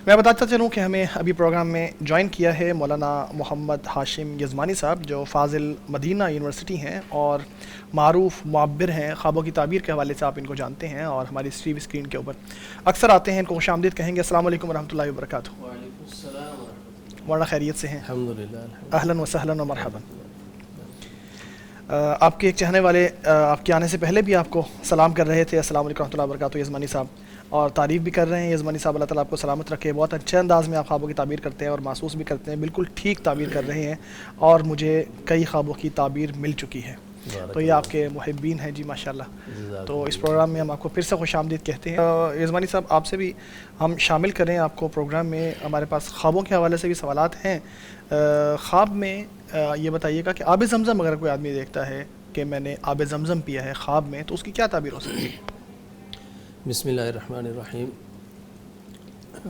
میں بتاتا چلوں کہ ہمیں ابھی پروگرام میں جوائن کیا ہے مولانا محمد ہاشم یزمانی صاحب، جو فاضل مدینہ یونیورسٹی ہیں اور معروف معبر ہیں، خوابوں کی تعبیر کے حوالے سے آپ ان کو جانتے ہیں اور ہماری ٹی وی اسکرین کے اوپر اکثر آتے ہیں، ان کو خوش آمدید کہیں گے۔ السلام علیکم ورحمۃ اللہ وبرکاتہ۔ وعلیکم السلام مولانا خیریت سے ہیں؟ الحمدللہ۔ اہلاً و سہلاً و مرحباً۔ آپ کے ایک چاہنے والے آپ کے آنے سے پہلے بھی آپ کو سلام کر رہے تھے، السلام علیکم ورحمۃ اللہ وبرکاتہ یزمانی صاحب، اور تعریف بھی کر رہے ہیں یزمانی صاحب، اللہ تعالیٰ آپ کو سلامت رکھے۔ بہت اچھے انداز میں آپ خوابوں کی تعبیر کرتے ہیں اور محسوس بھی کرتے ہیں، بالکل ٹھیک تعبیر کر رہے ہیں، اور مجھے کئی خوابوں کی تعبیر مل چکی ہے، تو یہ آپ کے محبین ہیں جی ماشاءاللہ۔ تو اس پروگرام میں ہم آپ کو پھر سے خوش آمدید کہتے ہیں۔ یزمانی صاحب، آپ سے بھی ہم شامل کریں آپ کو پروگرام میں، ہمارے پاس خوابوں کے حوالے سے بھی سوالات ہیں۔ خواب میں یہ بتائیے گا کہ آب زمزم اگر کوئی آدمی دیکھتا ہے کہ میں نے آب زمزم پیا ہے خواب میں، تو اس کی کیا تعبیر ہو سکتی ہے؟ بسم اللہ الرحمن الرحیم۔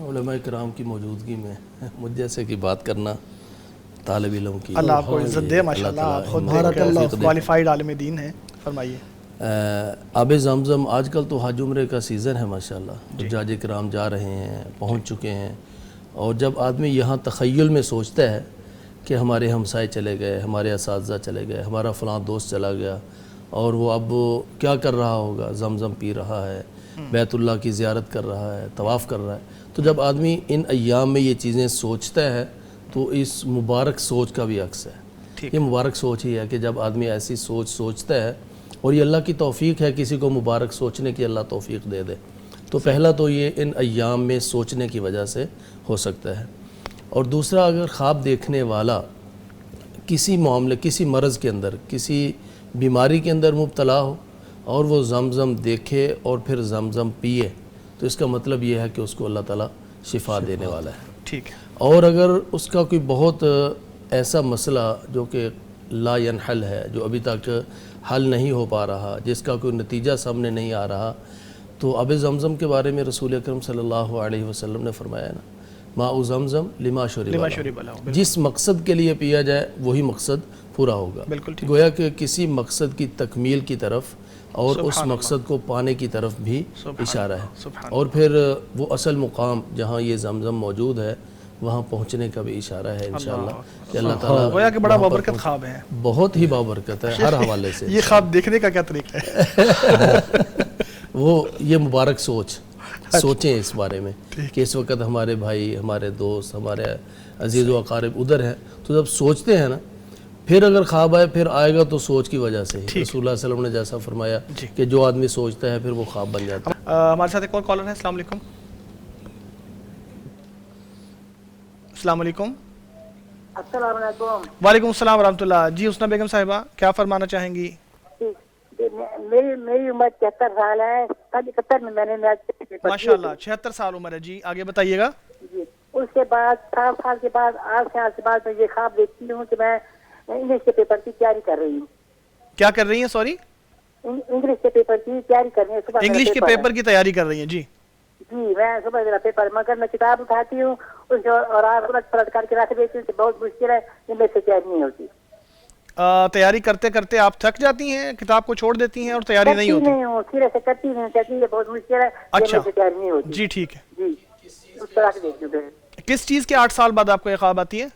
علماء کرام کی موجودگی میں مجھ جیسے کی بات کرنا طالب علم کی، اللہ آپ کو عزت دے ماشاءاللہ، آپ خود کوالیفائڈ عالم دین ہیں، فرمائیے۔ آب زمزم آج کل تو حج عمرے کا سیزن ہے ماشاءاللہ، حجاج کرام جا رہے ہیں، پہنچ چکے ہیں، اور جب آدمی یہاں تخیل میں سوچتا ہے کہ ہمارے ہمسائے چلے گئے، ہمارے اساتذہ چلے گئے، ہمارا فلاں دوست چلا گیا، اور وہ اب کیا کر رہا ہوگا، زمزم پی رہا ہے، بیت اللہ کی زیارت کر رہا ہے، طواف کر رہا ہے، تو جب آدمی ان ایام میں یہ چیزیں سوچتا ہے تو اس مبارک سوچ کا بھی عکس ہے۔ یہ مبارک سوچ ہی ہے کہ جب آدمی ایسی سوچ سوچتا ہے، اور یہ اللہ کی توفیق ہے، کسی کو مبارک سوچنے کی اللہ توفیق دے دے، تو پہلا تو یہ ان ایام میں سوچنے کی وجہ سے ہو سکتا ہے۔ اور دوسرا، اگر خواب دیکھنے والا کسی معاملے، کسی مرض کے اندر، کسی بیماری کے اندر مبتلا ہو، اور وہ زمزم دیکھے اور پھر زمزم پیے، تو اس کا مطلب یہ ہے کہ اس کو اللہ تعالیٰ شفا دینے والا ہے۔ ٹھیک ہے۔ اور اگر اس کا کوئی بہت ایسا مسئلہ جو کہ لا ینحل ہے، جو ابھی تک حل نہیں ہو پا رہا، جس کا کوئی نتیجہ سامنے نہیں آ رہا، تو آب زمزم کے بارے میں رسول اکرم صلی اللہ علیہ وسلم نے فرمایا نا، ماء زمزم لما شرب لہ، جس مقصد کے لیے پیا جائے وہی مقصد پورا ہوگا۔ گویا کہ کسی مقصد کی تکمیل کی طرف اور اس مقصد کو پانے کی طرف بھی اشارہ ہے، اور پھر وہ اصل مقام جہاں یہ زمزم موجود ہے وہاں پہنچنے کا بھی اشارہ ہے انشاءاللہ، کہ اللہ تعالیٰ گویا کہ بڑا بابرکت خواب ہے، بہت ہی بابرکت ہے ہر حوالے سے۔ یہ خواب دیکھنے کا کیا طریقہ ہے؟ وہ یہ مبارک سوچ، سوچیں اس بارے میں کہ اس وقت ہمارے بھائی، ہمارے دوست، ہمارے عزیز و اقارب ادھر ہیں، تو جب سوچتے ہیں نا، پھر اگر خواب آئے پھر آئے گا تو سوچ کی وجہ سے ہی۔ رسول اللہ صلی اللہ علیہ وسلم نے جیسا فرمایا کہ جو آدمی سوچتا ہے پھر وہ خواب بن جاتا ہے۔ ہمارے ساتھ ایک اور کالر ہے، السلام علیکم۔ السلام علیکم۔ السلام علیکم۔ وعلیکم السلام ورحمۃ اللہ۔ جی حسنہ بیگم صاحبہ، کیا فرمانا چاہیں گی؟ میری عمر 73 سال ہے، 71 میں نے ماشاء اللہ 76 سال عمر ہے جی، آگے بتائیے گا۔ جی، اس کے بعد 7 سال کے بعد 8 سال کے بعد میں یہ خواب دیکھتی ہوں کہ میں انگلش کے پیپر کی تیاری کر رہی ہوں۔ کیا کر رہی ہیں؟ سوری، انگلش کے پیپر کی تیاری کر رہی ہوں، صبح انگلش کے پیپر کی تیاری کر رہی ہیں جی؟ جی، میں صبح میرا پیپر، مگر میں کتاب اٹھاتی ہوں اس کو اور آپ پلٹ کر کے رکھ دیتی ہوں کہ بہت مشکل ہے، یہ میرے سے تیاری نہیں ہوتی۔ تیاری کرتے کرتے آپ تھک جاتی ہیں، کتاب کو چھوڑ دیتی ہیں اور تیاری نہیں ہوتی؟ نہیں ہوں، سرے سے کرتی نہیں کہتی یہ بہت مشکل ہے، یہ میرے سے تیاری نہیں ہوتی۔ جی ٹھیک ہے جی، اس کو رکھ دیتی ہوں۔ کس چیز کے 8 سال بعد آپ کو یہ خواب آتی ہے؟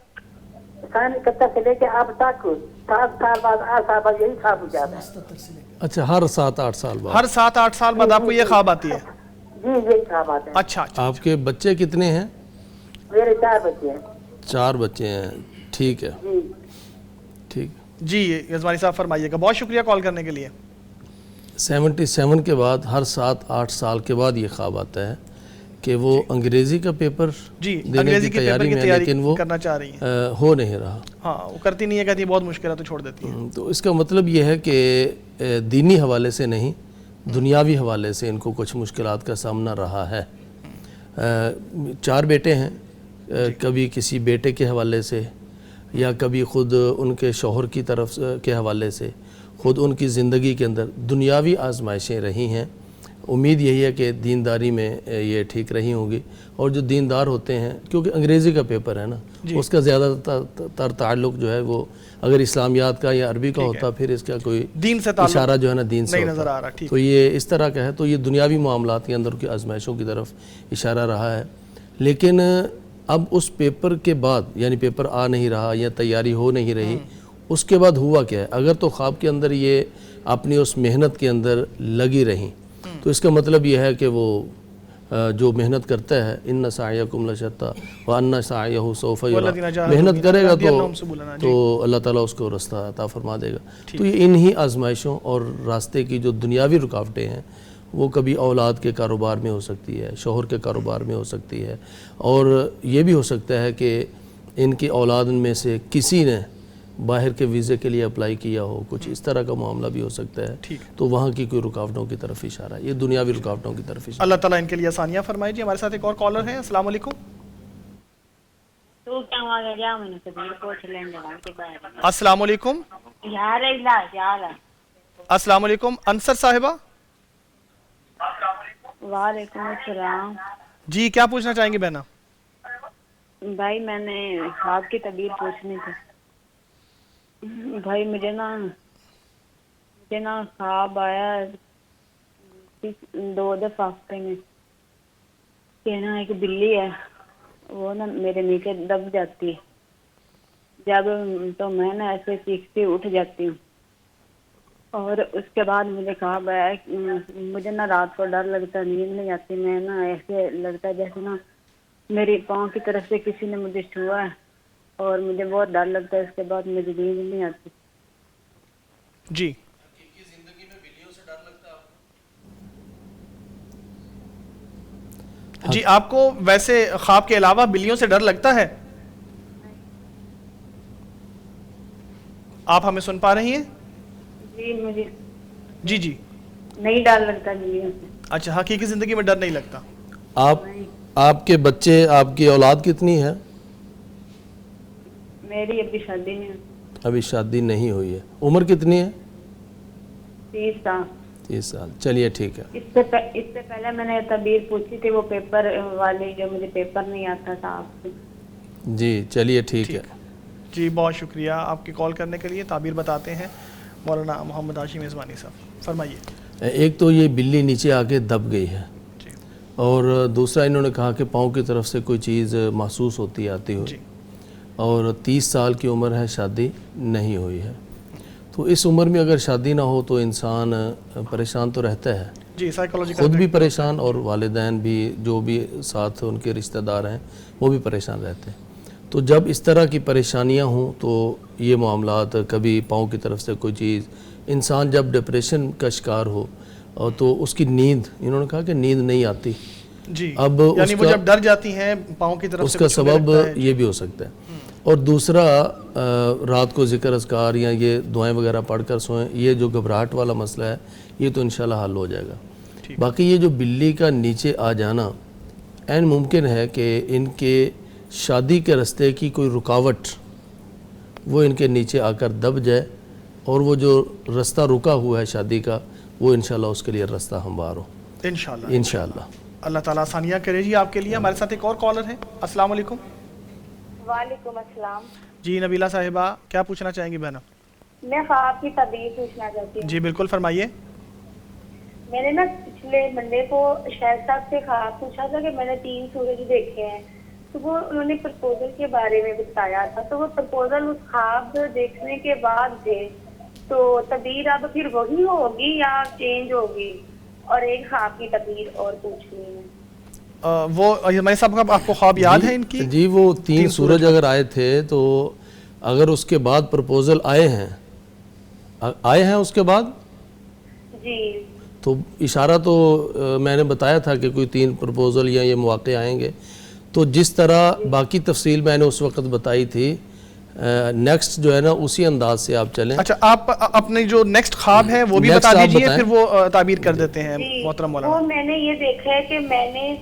سال 71 سے لے کے اب تک 7 سال بعد 8 سال بعد یہی خواب ہو جاتا ہے۔ اچھا، ہر 7-8 سال بعد؟ ہر 7-8 سال بعد آپ کو یہ خواب آتی ہے؟ جی، یہی خواب آتے ہیں۔ اچھا، آپ کے بچے کتنے ہیں؟ میرے 4 بچے ہیں۔ 4 بچے ہیں، ٹھیک ہے، جی ٹھیک جی یزمانی صاحب فرمائیے گا، بہت شکریہ کال کرنے کے لیے۔ 77 کے بعد ہر 7-8 سال کے بعد یہ خواب آتا ہے کہ وہ انگریزی کا پیپر دینے کی تیاری میں ہے، لیکن وہ کرنا چاہ رہی ہیں، ہو نہیں رہا۔ ہاں، وہ کرتی نہیں ہے، کہتی بہت مشکل ہے تو چھوڑ دیتی ہے۔ تو اس کا مطلب یہ ہے کہ دینی حوالے سے نہیں، دنیاوی حوالے سے ان کو کچھ مشکلات کا سامنا رہا ہے۔ 4 بیٹے ہیں، کبھی کسی بیٹے کے حوالے سے، یا کبھی خود ان کے شوہر کی طرف کے حوالے سے، خود ان کی زندگی کے اندر دنیاوی آزمائشیں رہی ہیں۔ امید یہی ہے کہ دینداری میں یہ ٹھیک رہی ہوں گی، اور جو دیندار ہوتے ہیں، کیونکہ انگریزی کا پیپر ہے نا، اس کا زیادہ تر تعلق جو ہے وہ اگر اسلامیات کا یا عربی کا ہوتا، پھر اس کا کوئی دین سے اشارہ جو ہے نا دین سے نہیں نظر آ رہا۔ تو یہ اس طرح کا ہے، تو یہ دنیاوی معاملات کے اندر کی آزمائشوں کی طرف اشارہ رہا ہے۔ لیکن اب اس پیپر کے بعد یعنی پیپر آ نہیں رہا یا تیاری ہو نہیں رہی، اس کے بعد ہوا کیا ہے؟ اگر تو خواب کے اندر یہ اپنی اس محنت کے اندر لگی رہیں تو اس کا مطلب یہ ہے کہ وہ جو محنت کرتا ہے ان سعیکم لشتی وان سعیہ سوف یری، محنت کرے گا تو اللہ تعالیٰ اس کو رستہ عطا فرما دے گا۔ تو یہ انہی آزمائشوں اور راستے کی جو دنیاوی رکاوٹیں ہیں وہ کبھی اولاد کے کاروبار میں ہو سکتی ہے، شوہر کے کاروبار میں ہو سکتی ہے، اور یہ بھی ہو سکتا ہے کہ ان کی اولاد میں سے کسی نے باہر کے ویزے کے لیے اپلائی کیا ہو، کچھ اس طرح کا معاملہ بھی ہو سکتا ہے، تو وہاں کی کوئی رکاوٹوں کی طرف اشارہ ہے، یہ دنیاوی رکاوٹوں کی طرف اشارہ۔ اللہ تعالیٰ ان کے لیے آسانیاں فرمائے۔ جی ہمارے ساتھ ایک اور کالر ہے، السلام علیکم۔ السلام علیکم۔ السلام علیکم انصر صاحبہ۔ وعلیکم السلام۔ جی کیا پوچھنا چاہیں گے بہنا؟ بھائی میں نے خواب کی تعبیر پوچھنی تھی۔ بھائی مجھے نا خواب آیا 2 دفعہ ہفتے میں کہ نا ایک بلی ہے وہ نا میرے نیچے دب جاتی ہے، جب تو میں نا ایسے چیختی اٹھ جاتی ہوں، اور اس کے بعد مجھے خواب آیا مجھے نا رات کو ڈر لگتا ہے، نیند نہیں آتی، میں نا ایسے لگتا ہے جیسے نا میری پاؤں کی طرف سے کسی نے مجھے چھوا ہے اور مجھے بہت ڈر لگتا ہے، اس کے بعد مجھے نیند نہیں آتی۔ جی جی آپ کو ویسے خواب کے علاوہ بلیوں سے ڈر لگتا ہے؟ آپ ہمیں سن پا رہی ہیں؟ جی مجھے جی نہیں ڈر لگتا بلیوں سے۔ اچھا، حقیقی زندگی میں ڈر نہیں لگتا؟ آپ کے بچے، آپ کی اولاد کتنی ہے؟ میری ابھی شادی نہیں ہوئی۔ ابھی شادی نہیں ہوئی ہے، عمر کتنی ہے؟ 30 سال۔ 30 سال، چلیے ٹھیک ہے۔ اس سے پہلے میں نے تعبیر پوچھی تھی وہ پیپر والی، جو مجھے پیپر نہیں آتا تھا آپ سے۔ جی چلیے ٹھیک ہے۔ جی بہت شکریہ آپ کی کال کرنے کے لیے۔ تعبیر بتاتے ہیں مولانا محمد ہاشم عثمانی صاحب، فرمائیے۔ ایک تو یہ بلی نیچے آ کے دب گئی ہے، اور دوسرا انہوں نے کہا کہ پاؤں کی طرف سے کوئی چیز محسوس ہوتی آتی ہوئی، اور 30 سال کی عمر ہے، شادی نہیں ہوئی ہے۔ تو اس عمر میں اگر شادی نہ ہو تو انسان پریشان تو رہتا ہے، جی سائیکالوجیکل، خود بھی پریشان اور والدین بھی، جو بھی ساتھ ان کے رشتہ دار ہیں وہ بھی پریشان رہتے ہیں۔ تو جب اس طرح کی پریشانیاں ہوں تو یہ معاملات، کبھی پاؤں کی طرف سے کوئی چیز، انسان جب ڈپریشن کا شکار ہو تو اس کی نیند، انہوں نے کہا کہ نیند نہیں آتی، جی اب یعنی وہ جب ڈر جاتی ہیں پاؤں کی طرف اس سے، کا سبب یہ بھی ہو سکتا ہے۔ اور دوسرا، رات کو ذکر اذکار یا یہ دعائیں وغیرہ پڑھ کر سوئیں، یہ جو گھبراہٹ والا مسئلہ ہے یہ تو انشاءاللہ حل ہو جائے گا۔ باقی یہ جو بلی کا نیچے آ جانا، عین ممکن ہے کہ ان کے شادی کے رستے کی کوئی رکاوٹ وہ ان کے نیچے آ کر دب جائے، اور وہ جو رستہ رکا ہوا ہے شادی کا، وہ انشاءاللہ اس کے لیے رستہ ہموار ہو انشاءاللہ۔ اللہ تعالیٰ آسانیاں کرے جی آپ کے لیے۔ ہمارے ساتھ ایک اور کالر ہے، السلام علیکم۔ وعلیکم السلام۔ جی نبیلہ صاحبہ، کیا پوچھنا چاہیں گی بہنا؟ میں خواب کی تعبیر پوچھنا چاہتی ہوں۔ جی بالکل فرمائیے۔ میں نے نا پچھلے منڈے کو شاہد صاحب سے خواب پوچھا تھا کہ میں نے 3 سورج دیکھے ہیں، تو وہ انہوں نے پرپوزل کے بارے میں بتایا تھا، تو وہ پرپوزل اس خواب دیکھنے کے بعد تھے، تو تعبیر اب پھر وہی ہوگی یا چینج ہوگی؟ اور ایک خواب کی تعبیر اور پوچھنی ہے۔ وہ ہمارے صاحب آپ کو خواب یاد ہے ان کی؟ جی وہ 3 سورج اگر آئے تھے، تو اگر اس کے بعد پرپوزل آئے ہیں اس کے بعد، جی تو اشارہ تو میں نے بتایا تھا کہ کوئی 3 پرپوزل یا یہ مواقع آئیں گے، تو جس طرح باقی تفصیل میں نے اس وقت بتائی تھی، نیکسٹ جو ہے نا اسی انداز سے آپ چلیں۔ اچھا، آپ اپنے جو نیکسٹ خواب ہے وہ بھی بتا دیجئے، پھر وہ تعبیر کر دیتے ہیں محترم مولانا۔ وہ میں نے یہ دیکھا ہے کہ میں نے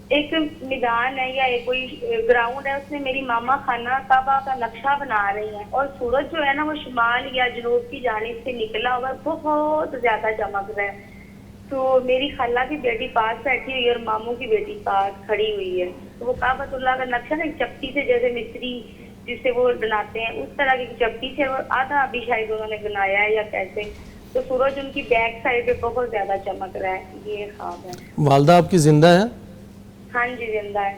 ایک میدان ہے یا ایک کوئی گراؤنڈ ہے، اس میں میری ماما خانہ کعبہ کا نقشہ بنا رہی ہیں، اور سورج جو ہے نا وہ شمال یا جنوب کی جانب سے نکلا ہوا بہت زیادہ چمک رہا ہے، تو میری خالہ کی بیٹی پاس بیٹھی ہوئی ہے اور ماموں کی بیٹی پاس کھڑی ہوئی ہے، تو وہ کعبۃ اللہ کا نقشہ نا چپٹی سے، جیسے مستری جس سے وہ بناتے ہیں اس طرح کی چپٹی سے آدھا ابھی شاید انہوں نے بنایا ہے یا کیسے، تو سورج ان کی بیک سائڈ پہ بہت زیادہ چمک رہا ہے۔ یہ خواب ہے۔ والدہ آپ کی زندہ ہے؟ ہاں جی زندہ ہے۔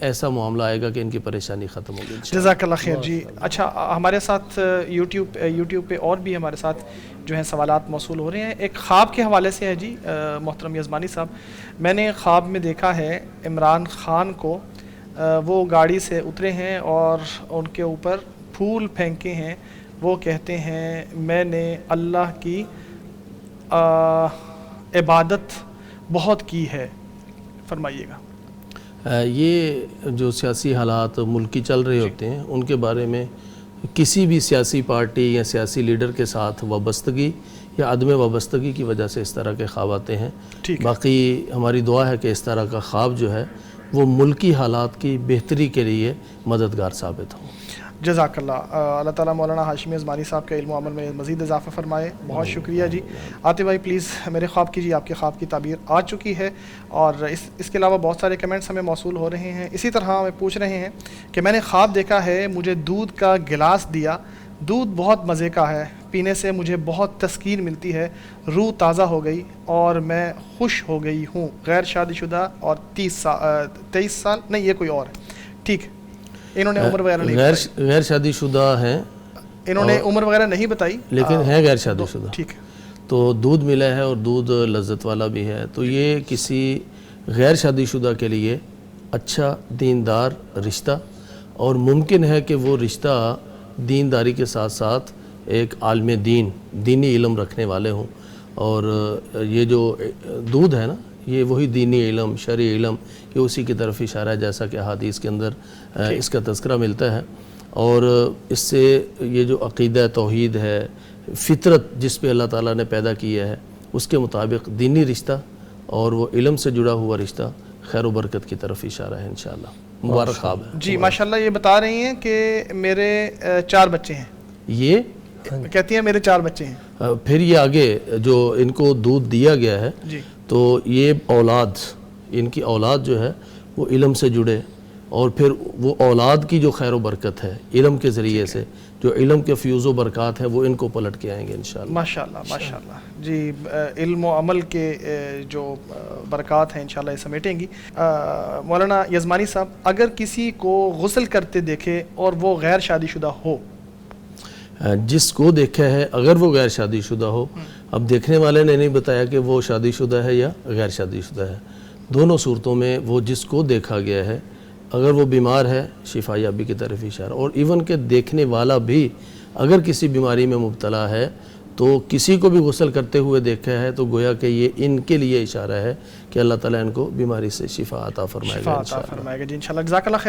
ایسا معاملہ آئے گا کہ ان کی پریشانی ختم ہوگی انشاءاللہ۔ جزاک اللہ خیر جی۔ اچھا ہمارے ساتھ یوٹیوب پہ اور بھی ہمارے ساتھ جو ہیں سوالات موصول ہو رہے ہیں، ایک خواب کے حوالے سے ہے جی محترم یزمانی صاحب، میں نے خواب میں دیکھا ہے عمران خان کو، وہ گاڑی سے اترے ہیں اور ان کے اوپر پھول پھینکے ہیں، وہ کہتے ہیں میں نے اللہ کی عبادت بہت کی ہے، فرمائیے گا۔ یہ جو سیاسی حالات ملکی چل رہے ہوتے ہیں ان کے بارے میں کسی بھی سیاسی پارٹی یا سیاسی لیڈر کے ساتھ وابستگی یا عدم وابستگی کی وجہ سے اس طرح کے خواب آتے ہیں۔ باقی ہماری دعا ہے کہ اس طرح کا خواب جو ہے وہ ملکی حالات کی بہتری کے لیے مددگار ثابت ہوں۔ جزاک اللہ، اللہ تعالیٰ مولانا ہاشمی عثمانی صاحب کے علم و عمل میں مزید اضافہ فرمائے، بہت شکریہ جی۔ عاطف بھائی پلیز میرے خواب کیجیے، آپ کے خواب کی تعبیر آ چکی ہے، اور اس کے علاوہ بہت سارے کمنٹس ہمیں موصول ہو رہے ہیں۔ اسی طرح ہمیں پوچھ رہے ہیں کہ میں نے خواب دیکھا ہے مجھے دودھ کا گلاس دیا، دودھ بہت مزے کا ہے، پینے سے مجھے بہت تسکین ملتی ہے، روح تازہ ہو گئی اور میں خوش ہو گئی ہوں، غیر شادی شدہ اور 23 سال نہیں، یہ کوئی اور ہے، ٹھیک ہے، انہوں نے عمر وغیرہ نہیں بتائی، غیر شادی شدہ ہیں، انہوں نے عمر وغیرہ نہیں بتائی لیکن ہیں غیر شادی شدہ، ٹھیک ہے، تو دودھ ملا ہے اور دودھ لذت والا بھی ہے، تو یہ کسی غیر شادی شدہ کے لیے اچھا دیندار رشتہ، اور ممکن ہے کہ وہ رشتہ دینداری کے ساتھ ساتھ ایک عالم دینی علم رکھنے والے ہوں، اور یہ جو دودھ ہے نا یہ وہی دینی علم، شرعی علم، یہ اسی کی طرف اشارہ ہے جیسا کہ حدیث کے اندر اس کا تذکرہ ملتا ہے، اور اس سے یہ جو عقیدہ توحید ہے، فطرت جس پہ اللہ تعالیٰ نے پیدا کیا ہے اس کے مطابق دینی رشتہ اور وہ علم سے جڑا ہوا رشتہ خیر و برکت کی طرف اشارہ ہے انشاءاللہ۔ مبارک خواب ہے جی ماشاءاللہ۔ یہ بتا رہی ہیں کہ میرے 4 بچے ہیں، یہ کہتی ہیں میرے 4 بچے ہیں، پھر یہ آگے جو ان کو دودھ دیا گیا ہے جی تو یہ اولاد، ان کی اولاد جو ہے وہ علم سے جڑے، اور پھر وہ اولاد کی جو خیر و برکت ہے علم کے ذریعے سے، جو علم کے فیوز و برکات ہیں وہ ان کو پلٹ کے آئیں گے انشاءاللہ۔ ماشاءاللہ ماشاءاللہ جی، علم و عمل کے جو برکات ہیں انشاءاللہ یہ سمیٹیں گی۔ مولانا یزمانی صاحب، اگر کسی کو غسل کرتے دیکھے اور وہ غیر شادی شدہ ہو، جس کو دیکھا ہے اگر وہ غیر شادی شدہ ہو، اب دیکھنے والے نے نہیں بتایا کہ وہ شادی شدہ ہے یا غیر شادی شدہ ہے، دونوں صورتوں میں وہ جس کو دیکھا گیا ہے اگر وہ بیمار ہے شفا یابی کی طرف اشارہ، اور ایون کہ دیکھنے والا بھی اگر کسی بیماری میں مبتلا ہے تو کسی کو بھی غسل کرتے ہوئے دیکھا ہے تو گویا کہ یہ ان کے لیے اشارہ ہے کہ اللہ تعالیٰ ان کو بیماری سے شفا عطا فرمائے گا انشاءاللہ۔ جی انشاءاللہ۔ جزاک اللہ خیر۔